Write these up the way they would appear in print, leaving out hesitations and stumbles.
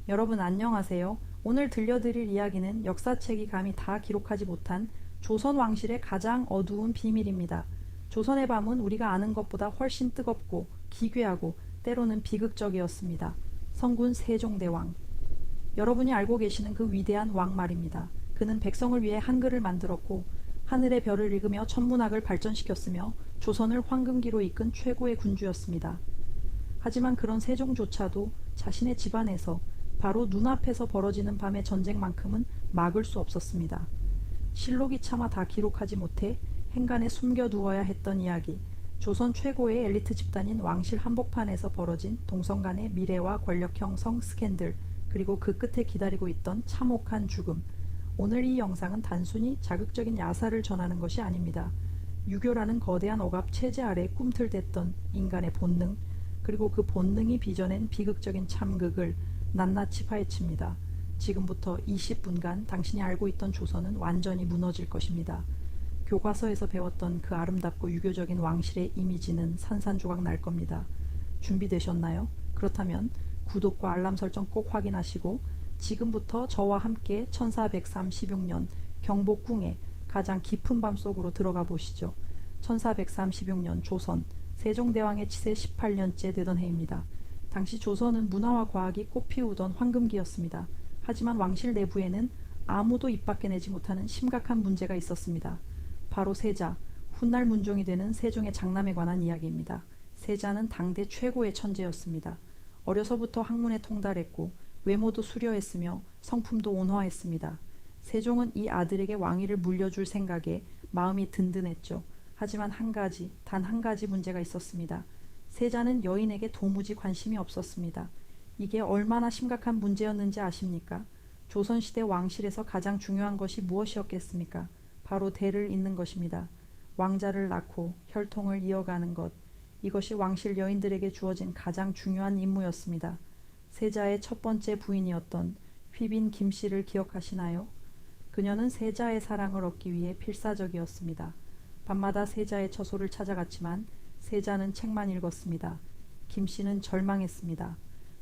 여러분 안녕하세요. 오늘 들려드릴 이야기는 역사책이 감히 다 기록하지 못한 조선 왕실의 가장 어두운 비밀입니다. 조선의 밤은 우리가 아는 것보다 훨씬 뜨겁고 기괴하고 때로는 비극적이었습니다. 성군 세종대왕. 여러분이 알고 계시는 그 위대한 왕 말입니다. 그는 백성을 위해 한글을 만들었고 하늘의 별을 읽으며 천문학을 발전시켰으며 조선을 황금기로 이끈 최고의 군주였습니다. 하지만 그런 세종조차도 자신의 집안에서 바로 눈앞에서 벌어지는 밤의 전쟁만큼은 막을 수 없었습니다. 실록이 차마 다 기록하지 못해 행간에 숨겨두어야 했던 이야기, 조선 최고의 엘리트 집단인 왕실 한복판에서 벌어진 동성 간의 미래와 권력 형성 스캔들, 그리고 그 끝에 기다리고 있던 참혹한 죽음. 오늘 이 영상은 단순히 자극적인 야사를 전하는 것이 아닙니다. 유교라는 거대한 억압 체제 아래 꿈틀댔던 인간의 본능, 그리고 그 본능이 빚어낸 비극적인 참극을 낱낱이 파헤칩니다. 지금부터 20분간 당신이 알고 있던 조선은 완전히 무너질 것입니다. 교과서에서 배웠던 그 아름답고 유교적인 왕실의 이미지는 산산조각 날 겁니다. 준비되셨나요? 그렇다면 구독과 알람 설정 꼭 확인하시고 지금부터 저와 함께 1436년 경복궁의 가장 깊은 밤 속으로 들어가 보시죠. 1436년 조선, 세종대왕의 치세 18년째 되던 해입니다. 당시 조선은 문화와 과학이 꽃피우던 황금기였습니다. 하지만 왕실 내부에는 아무도 입 밖에 내지 못하는 심각한 문제가 있었습니다. 바로 세자, 훗날 문종이 되는 세종의 장남에 관한 이야기입니다. 세자는 당대 최고의 천재였습니다. 어려서부터 학문에 통달했고 외모도 수려했으며 성품도 온화했습니다. 세종은 이 아들에게 왕위를 물려줄 생각에 마음이 든든했죠. 하지만 단 한 가지 문제가 있었습니다. 세자는 여인에게 도무지 관심이 없었습니다. 이게 얼마나 심각한 문제였는지 아십니까? 조선시대 왕실에서 가장 중요한 것이 무엇이었겠습니까? 바로 대를 잇는 것입니다. 왕자를 낳고 혈통을 이어가는 것. 이것이 왕실 여인들에게 주어진 가장 중요한 임무였습니다. 세자의 첫 번째 부인이었던 휘빈 김씨를 기억하시나요? 그녀는 세자의 사랑을 얻기 위해 필사적이었습니다. 밤마다 세자의 처소를 찾아갔지만 세자는 책만 읽었습니다. 김씨는 절망했습니다.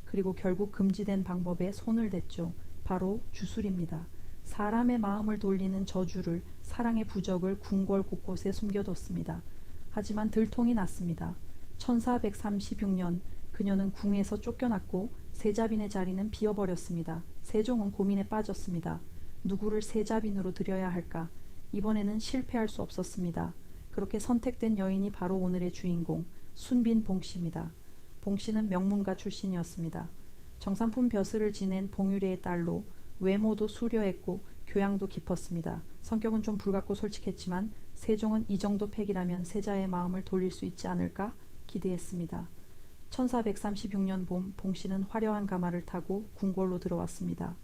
그리고 결국 금지된 방법에 손을 댔죠. 바로 주술입니다. 사람의 마음을 돌리는 저주를, 사랑의 부적을 궁궐 곳곳에 숨겨뒀습니다. 하지만 들통이 났습니다. 1436년 그녀는 궁에서 쫓겨났고 세자빈의 자리는 비어버렸습니다. 세종은 고민에 빠졌습니다. 누구를 세자빈으로 들여야 할까? 이번에는 실패할 수 없었습니다. 그렇게 선택된 여인이 바로 오늘의 주인공, 순빈 봉씨입니다. 봉씨는 명문가 출신이었습니다. 정삼품 벼슬을 지낸 봉유래의 딸로 외모도 수려했고 교양도 깊었습니다. 성격은 좀 불같고 솔직했지만 세종은 이 정도 팩이라면 세자의 마음을 돌릴 수 있지 않을까 기대했습니다. 1436년 봄 봉씨는 화려한 가마를 타고 궁궐로 들어왔습니다.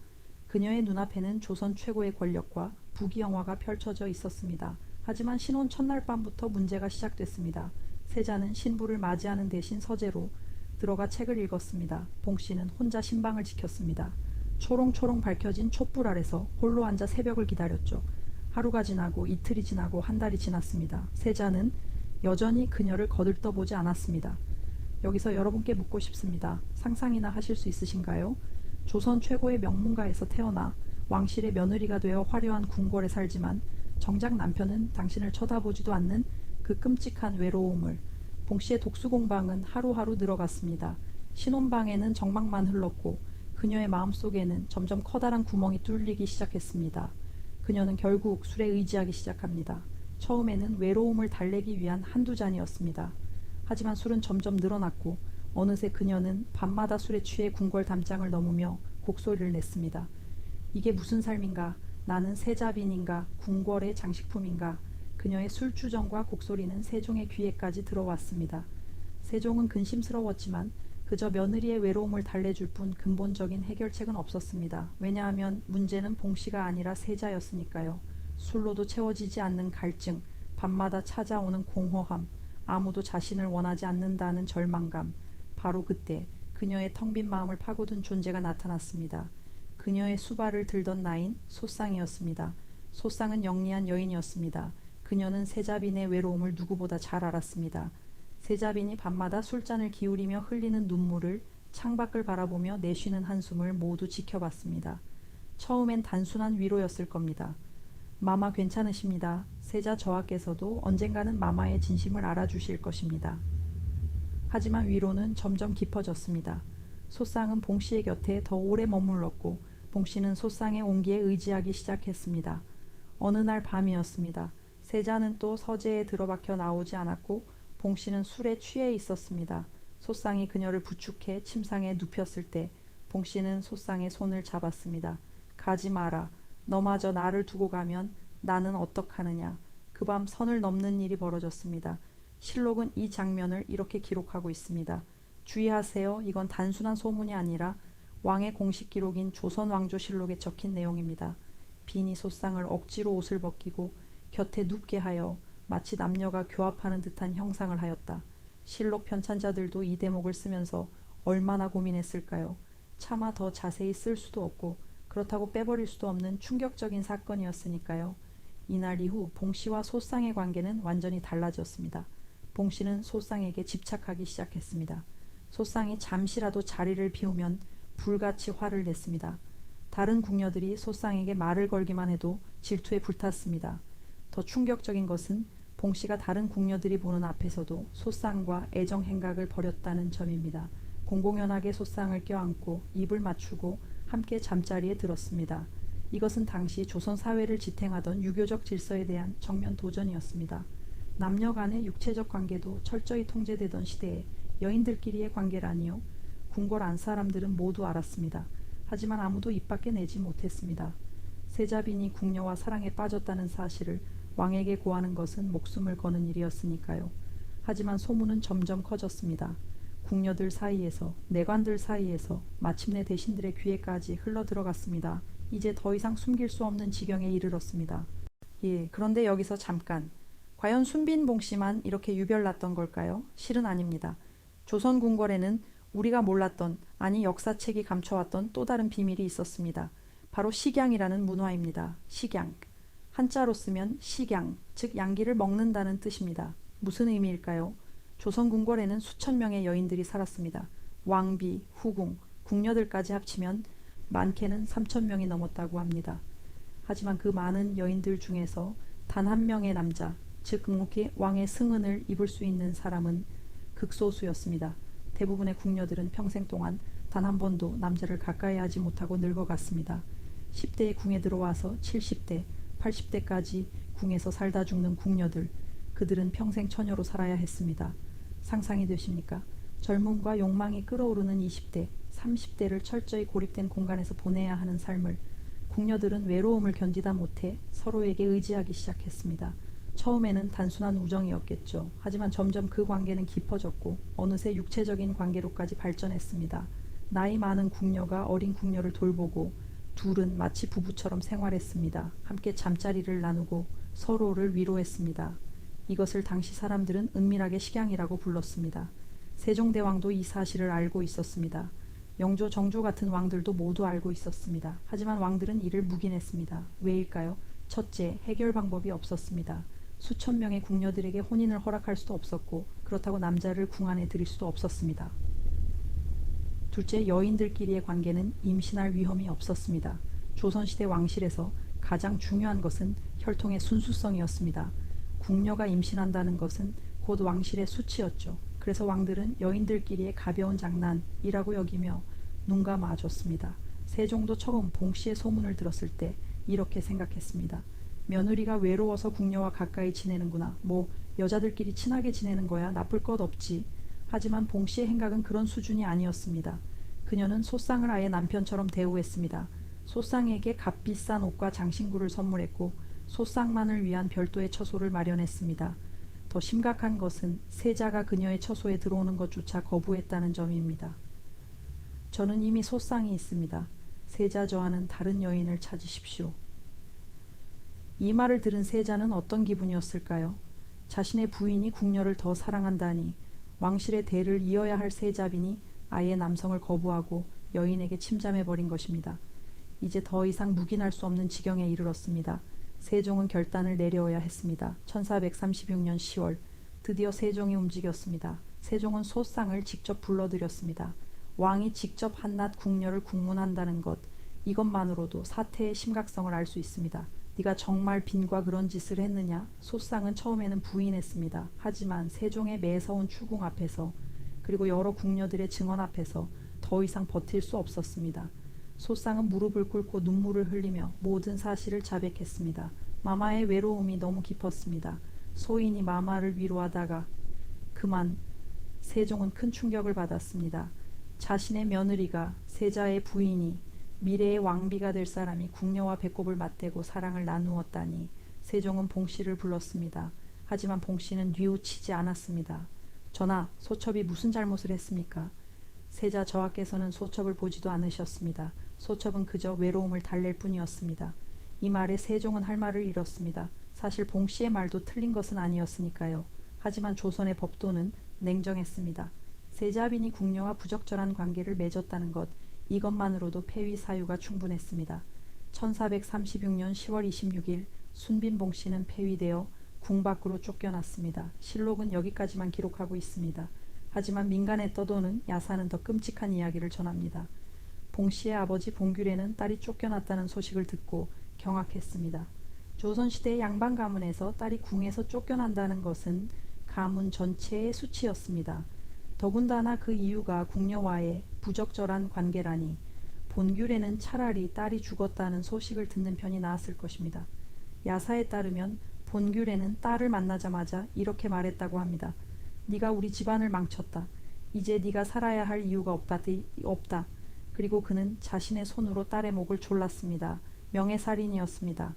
그녀의 눈앞에는 조선 최고의 권력과 부귀영화가 펼쳐져 있었습니다. 하지만 신혼 첫날 밤부터 문제가 시작됐습니다. 세자는 신부를 맞이하는 대신 서재로 들어가 책을 읽었습니다. 봉씨는 혼자 신방을 지켰습니다. 초롱초롱 밝혀진 촛불 아래서 홀로 앉아 새벽을 기다렸죠. 하루가 지나고 이틀이 지나고 한 달이 지났습니다. 세자는 여전히 그녀를 거들떠보지 않았습니다. 여기서 여러분께 묻고 싶습니다. 상상이나 하실 수 있으신가요? 조선 최고의 명문가에서 태어나 왕실의 며느리가 되어 화려한 궁궐에 살지만 정작 남편은 당신을 쳐다보지도 않는 그 끔찍한 외로움을. 봉씨의 독수공방은 하루하루 늘어갔습니다. 신혼방에는 정막만 흘렀고 그녀의 마음속에는 점점 커다란 구멍이 뚫리기 시작했습니다. 그녀는 결국 술에 의지하기 시작합니다. 처음에는 외로움을 달래기 위한 한두 잔이었습니다. 하지만 술은 점점 늘어났고 어느새 그녀는 밤마다 술에 취해 궁궐 담장을 넘으며 곡소리를 냈습니다. 이게 무슨 삶인가? 나는 세자빈인가? 궁궐의 장식품인가? 그녀의 술주정과 곡소리는 세종의 귀에까지 들어왔습니다. 세종은 근심스러웠지만 그저 며느리의 외로움을 달래줄 뿐 근본적인 해결책은 없었습니다. 왜냐하면 문제는 봉씨가 아니라 세자였으니까요. 술로도 채워지지 않는 갈증, 밤마다 찾아오는 공허함, 아무도 자신을 원하지 않는다는 절망감. 바로 그때 그녀의 텅 빈 마음을 파고든 존재가 나타났습니다. 그녀의 수발을 들던 나인 소쌍이었습니다. 소쌍은 영리한 여인이었습니다. 그녀는 세자빈의 외로움을 누구보다 잘 알았습니다. 세자빈이 밤마다 술잔을 기울이며 흘리는 눈물을 창밖을 바라보며 내쉬는 한숨을 모두 지켜봤습니다. 처음엔 단순한 위로였을 겁니다. 마마 괜찮으십니다. 세자 저하께서도 언젠가는 마마의 진심을 알아주실 것입니다. 하지만 위로는 점점 깊어졌습니다. 소쌍은 봉씨의 곁에 더 오래 머물렀고 봉씨는 소쌍의 온기에 의지하기 시작했습니다. 어느 날 밤이었습니다. 세자는 또 서재에 들어박혀 나오지 않았고 봉씨는 술에 취해 있었습니다. 소쌍이 그녀를 부축해 침상에 눕혔을 때 봉씨는 소쌍의 손을 잡았습니다. 가지 마라. 너마저 나를 두고 가면 나는 어떡하느냐. 그 밤 선을 넘는 일이 벌어졌습니다. 실록은 이 장면을 이렇게 기록하고 있습니다. 주의하세요. 이건 단순한 소문이 아니라 왕의 공식 기록인 조선왕조실록에 적힌 내용입니다. 빈이 소쌍을 억지로 옷을 벗기고 곁에 눕게 하여 마치 남녀가 교합하는 듯한 형상을 하였다. 실록 편찬자들도 이 대목을 쓰면서 얼마나 고민했을까요? 차마 더 자세히 쓸 수도 없고 그렇다고 빼버릴 수도 없는 충격적인 사건이었으니까요. 이날 이후 봉씨와 소쌍의 관계는 완전히 달라졌습니다. 봉씨는 소쌍에게 집착하기 시작했습니다. 소쌍이 잠시라도 자리를 비우면 불같이 화를 냈습니다. 다른 궁녀들이 소쌍에게 말을 걸기만 해도 질투에 불탔습니다. 더 충격적인 것은 봉씨가 다른 궁녀들이 보는 앞에서도 소쌍과 애정 행각을 벌였다는 점입니다. 공공연하게 소쌍을 껴안고 입을 맞추고 함께 잠자리에 들었습니다. 이것은 당시 조선 사회를 지탱하던 유교적 질서에 대한 정면 도전이었습니다. 남녀 간의 육체적 관계도 철저히 통제되던 시대에 여인들끼리의 관계라니요. 궁궐 안 사람들은 모두 알았습니다. 하지만 아무도 입 밖에 내지 못했습니다. 세자빈이 궁녀와 사랑에 빠졌다는 사실을 왕에게 고하는 것은 목숨을 거는 일이었으니까요. 하지만 소문은 점점 커졌습니다. 궁녀들 사이에서, 내관들 사이에서, 마침내 대신들의 귀에까지 흘러들어갔습니다. 이제 더 이상 숨길 수 없는 지경에 이르렀습니다. 그런데 여기서 잠깐. 과연 순빈봉 씨만 이렇게 유별났던 걸까요? 실은 아닙니다. 조선 궁궐에는 우리가 몰랐던, 아니 역사책이 감춰왔던 또 다른 비밀이 있었습니다. 바로 식양이라는 문화입니다. 식양. 한자로 쓰면 식양, 즉 양기를 먹는다는 뜻입니다. 무슨 의미일까요? 조선 궁궐에는 수천 명의 여인들이 살았습니다. 왕비, 후궁, 궁녀들까지 합치면 많게는 3천 명이 넘었다고 합니다. 하지만 그 많은 여인들 중에서 단 한 명의 남자, 즉 왕의 승은을 입을 수 있는 사람은 극소수였습니다. 대부분의 궁녀들은 평생 동안 단 한 번도 남자를 가까이 하지 못하고 늙어갔습니다. 10대에 궁에 들어와서 70대, 80대까지 궁에서 살다 죽는 궁녀들, 그들은 평생 처녀로 살아야 했습니다. 상상이 되십니까? 젊음과 욕망이 끓어오르는 20대, 30대를 철저히 고립된 공간에서 보내야 하는 삶을 궁녀들은 외로움을 견디다 못해 서로에게 의지하기 시작했습니다. 처음에는 단순한 우정이었겠죠. 하지만 점점 그 관계는 깊어졌고 어느새 육체적인 관계로까지 발전했습니다. 나이 많은 궁녀가 어린 궁녀를 돌보고 둘은 마치 부부처럼 생활했습니다. 함께 잠자리를 나누고 서로를 위로했습니다. 이것을 당시 사람들은 은밀하게 식양이라고 불렀습니다. 세종대왕도 이 사실을 알고 있었습니다. 영조, 정조 같은 왕들도 모두 알고 있었습니다. 하지만 왕들은 이를 묵인했습니다. 왜일까요? 첫째, 해결 방법이 없었습니다. 수천 명의 궁녀들에게 혼인을 허락할 수도 없었고 그렇다고 남자를 궁 안에 들일 수도 없었습니다. 둘째, 여인들끼리의 관계는 임신할 위험이 없었습니다. 조선시대 왕실에서 가장 중요한 것은 혈통의 순수성이었습니다. 궁녀가 임신한다는 것은 곧 왕실의 수치였죠. 그래서 왕들은 여인들끼리의 가벼운 장난이라고 여기며 눈 감아줬습니다. 세종도 처음 봉씨의 소문을 들었을 때 이렇게 생각했습니다. 며느리가 외로워서 궁녀와 가까이 지내는구나. 여자들끼리 친하게 지내는 거야. 나쁠 것 없지. 하지만 봉씨의 행각은 그런 수준이 아니었습니다. 그녀는 소쌍을 아예 남편처럼 대우했습니다. 소쌍에게 값비싼 옷과 장신구를 선물했고 소쌍만을 위한 별도의 처소를 마련했습니다. 더 심각한 것은 세자가 그녀의 처소에 들어오는 것조차 거부했다는 점입니다. 저는 이미 소쌍이 있습니다. 세자 저하는 다른 여인을 찾으십시오. 이 말을 들은 세자는 어떤 기분이었을까요? 자신의 부인이 궁녀를 더 사랑한다니, 왕실의 대를 이어야 할 세자빈이 아예 남성을 거부하고 여인에게 침잠해버린 것입니다. 이제 더 이상 묵인할 수 없는 지경에 이르렀습니다. 세종은 결단을 내려야 했습니다. 1436년 10월 드디어 세종이 움직였습니다. 세종은 소쌍을 직접 불러들였습니다. 왕이 직접 한낱 궁녀를 국문한다는 것, 이것만으로도 사태의 심각성을 알 수 있습니다. 네가 정말 빈과 그런 짓을 했느냐? 소상은 처음에는 부인했습니다. 하지만 세종의 매서운 추궁 앞에서 그리고 여러 궁녀들의 증언 앞에서 더 이상 버틸 수 없었습니다. 소상은 무릎을 꿇고 눈물을 흘리며 모든 사실을 자백했습니다. 마마의 외로움이 너무 깊었습니다. 소인이 마마를 위로하다가 그만. 세종은 큰 충격을 받았습니다. 자신의 며느리가 세자의 부인이 미래의 왕비가 될 사람이 궁녀와 배꼽을 맞대고 사랑을 나누었다니. 세종은 봉씨를 불렀습니다. 하지만 봉씨는 뉘우치지 않았습니다. 전하, 소첩이 무슨 잘못을 했습니까? 세자 저하께서는 소첩을 보지도 않으셨습니다. 소첩은 그저 외로움을 달랠 뿐이었습니다. 이 말에 세종은 할 말을 잃었습니다. 사실 봉씨의 말도 틀린 것은 아니었으니까요. 하지만 조선의 법도는 냉정했습니다. 세자빈이 궁녀와 부적절한 관계를 맺었다는 것, 이것만으로도 폐위 사유가 충분했습니다. 1436년 10월 26일 순빈 봉씨는 폐위되어 궁 밖으로 쫓겨났습니다. 실록은 여기까지만 기록하고 있습니다. 하지만 민간에 떠도는 야사는 더 끔찍한 이야기를 전합니다. 봉씨의 아버지 봉규래는 딸이 쫓겨났다는 소식을 듣고 경악했습니다. 조선시대의 양반 가문에서 딸이 궁에서 쫓겨난다는 것은 가문 전체의 수치였습니다. 더군다나 그 이유가 궁녀와의 부적절한 관계라니 본규래는 차라리 딸이 죽었다는 소식을 듣는 편이 나았을 것입니다. 야사에 따르면 본규래는 딸을 만나자마자 이렇게 말했다고 합니다. 네가 우리 집안을 망쳤다. 이제 네가 살아야 할 이유가 없다. 그리고 그는 자신의 손으로 딸의 목을 졸랐습니다. 명예살인이었습니다.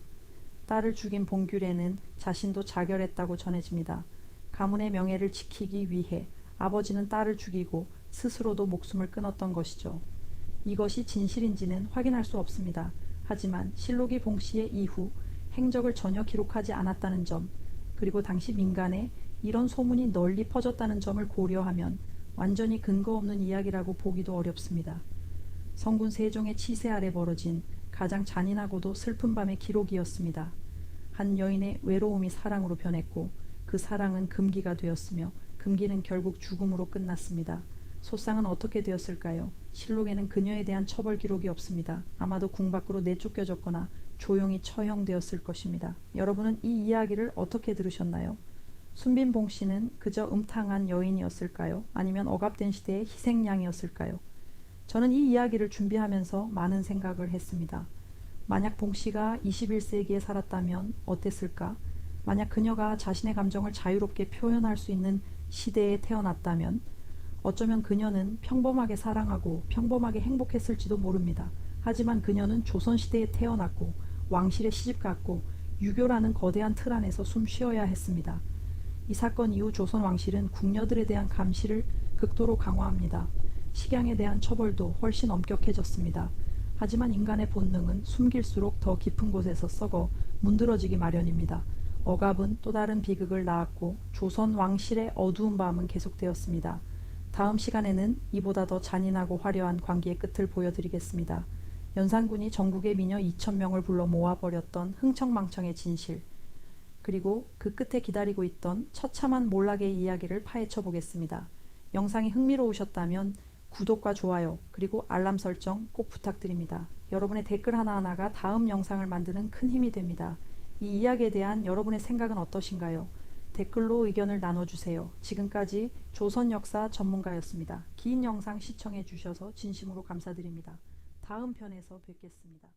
딸을 죽인 봉규래는 자신도 자결했다고 전해집니다. 가문의 명예를 지키기 위해 아버지는 딸을 죽이고 스스로도 목숨을 끊었던 것이죠. 이것이 진실인지는 확인할 수 없습니다. 하지만 실록이 봉씨의 이후 행적을 전혀 기록하지 않았다는 점, 그리고 당시 민간에 이런 소문이 널리 퍼졌다는 점을 고려하면 완전히 근거 없는 이야기라고 보기도 어렵습니다. 성군 세종의 치세 아래 벌어진 가장 잔인하고도 슬픈 밤의 기록이었습니다. 한 여인의 외로움이 사랑으로 변했고 그 사랑은 금기가 되었으며 금기는 결국 죽음으로 끝났습니다. 소상은 어떻게 되었을까요? 실록에는 그녀에 대한 처벌 기록이 없습니다. 아마도 궁 밖으로 내쫓겨졌거나 조용히 처형되었을 것입니다. 여러분은 이 이야기를 어떻게 들으셨나요? 순빈 봉씨는 그저 음탕한 여인이었을까요? 아니면 억압된 시대의 희생양이었을까요? 저는 이 이야기를 준비하면서 많은 생각을 했습니다. 만약 봉씨가 21세기에 살았다면 어땠을까? 만약 그녀가 자신의 감정을 자유롭게 표현할 수 있는 시대에 태어났다면 어쩌면 그녀는 평범하게 사랑하고 평범하게 행복했을지도 모릅니다. 하지만 그녀는 조선시대에 태어났고 왕실에 시집갔고 유교라는 거대한 틀 안에서 숨 쉬어야 했습니다. 이 사건 이후 조선 왕실은 궁녀들에 대한 감시를 극도로 강화합니다. 식양에 대한 처벌도 훨씬 엄격해졌습니다. 하지만 인간의 본능은 숨길수록 더 깊은 곳에서 썩어 문드러지기 마련입니다. 억압은 또 다른 비극을 낳았고 조선 왕실의 어두운 밤은 계속되었습니다. 다음 시간에는 이보다 더 잔인하고 화려한 광기의 끝을 보여드리겠습니다. 연산군이 전국의 미녀 2,000명을 불러 모아버렸던 흥청망청의 진실, 그리고 그 끝에 기다리고 있던 처참한 몰락의 이야기를 파헤쳐 보겠습니다. 영상이 흥미로우셨다면 구독과 좋아요 그리고 알람 설정 꼭 부탁드립니다. 여러분의 댓글 하나하나가 다음 영상을 만드는 큰 힘이 됩니다. 이 이야기에 대한 여러분의 생각은 어떠신가요? 댓글로 의견을 나눠주세요. 지금까지 조선 역사 전문가였습니다. 긴 영상 시청해 주셔서 진심으로 감사드립니다. 다음 편에서 뵙겠습니다.